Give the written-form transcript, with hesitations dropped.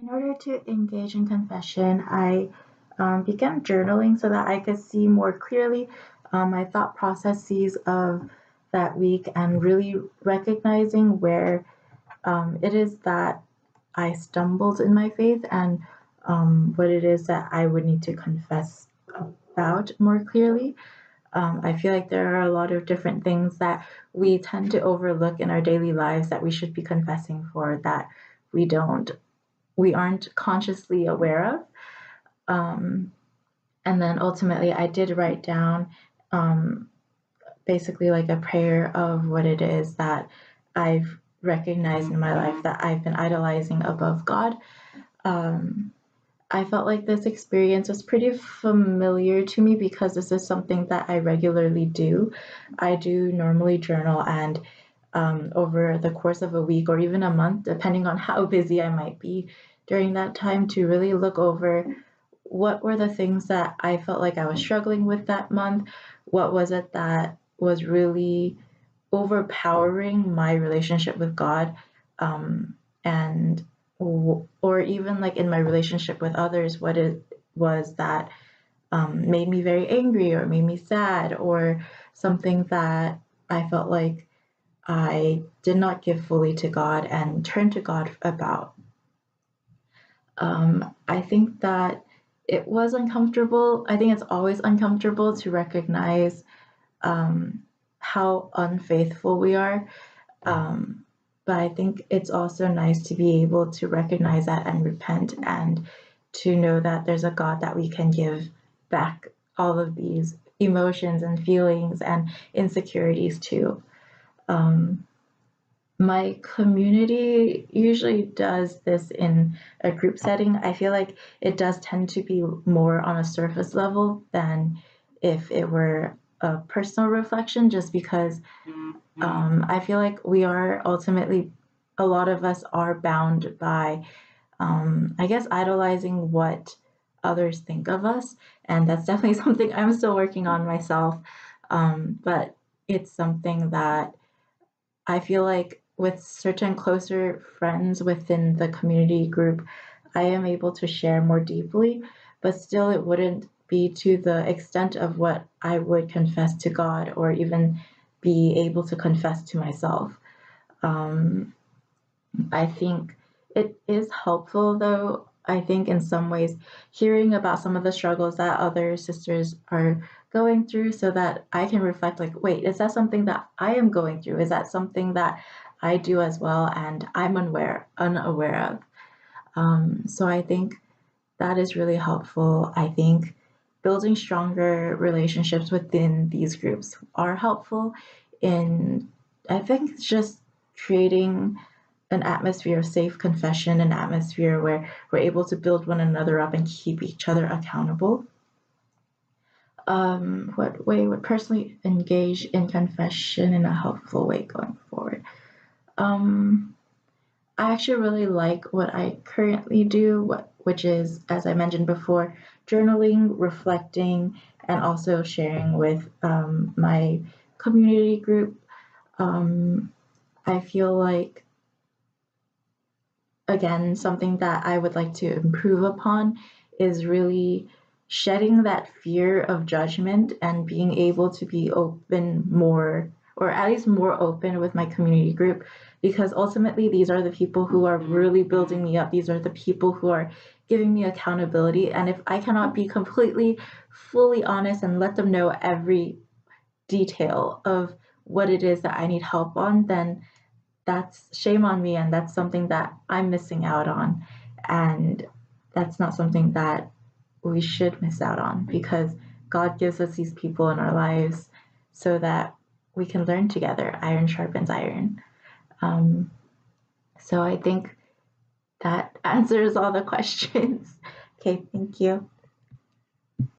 In order to engage in confession, I began journaling so that I could see more clearly my thought processes of that week and really recognizing where it is that I stumbled in my faith and what it is that I would need to confess about more clearly. I feel like there are a lot of different things that we tend to overlook in our daily lives that we should be confessing for that we don't we aren't consciously aware of. Um, and then ultimately, I did write down um, basically like a prayer of what it is that I've recognized in my life that I've been idolizing above God. Um, I felt like this experience was pretty familiar to me because this is something that I regularly do. I do normally journal, and over the course of a week or even a month, depending on how busy I might be during that time, to really look over what were the things that I felt like I was struggling with that month. What was it that was really overpowering my relationship with God? And or even like in my relationship with others, what it was that made me very angry or made me sad, or something that I felt like I did not give fully to God and turn to God about. I think that it was uncomfortable. I think it's always uncomfortable to recognize um, how unfaithful we are. Um, but I think it's also nice to be able to recognize that and repent, and to know that there's a God that we can give back all of these emotions and feelings and insecurities to. Um, my community usually does this in a group setting. I feel like it does tend to be more on a surface level than if it were a personal reflection, just because I feel like we are ultimately, a lot of us are bound by, I guess, idolizing what others think of us. And that's definitely something I'm still working on myself. But it's something that I feel like with certain closer friends within the community group, I am able to share more deeply, but still it wouldn't be to the extent of what I would confess to God or even be able to confess to myself. Um, I think it is helpful, though, I think in some ways, hearing about some of the struggles that other sisters are going through so that I can reflect, like, wait, is that something that I am going through? Is that something that I do as well and I'm unaware of? So I think that is really helpful. I think building stronger relationships within these groups are helpful in, I think, just creating an atmosphere of safe confession, an atmosphere where we're able to build one another up and keep each other accountable. What way would personally engage in confession in a helpful way going forward? Um, I actually really like what I currently do, which is, as I mentioned before, journaling, reflecting, and also sharing with my community group. Um, I feel like, again, something that I would like to improve upon is really shedding that fear of judgment and being able to be open more, or at least more open with my community group, because ultimately these are the people who are really building me up. These are the people who are giving me accountability. And if I cannot be completely, fully honest and let them know every detail of what it is that I need help on, then that's shame on me, and that's something that I'm missing out on. And that's not something that we should miss out on, because God gives us these people in our lives so that we can learn together. Iron sharpens iron. Um, so I think that answers all the questions. Okay, thank you.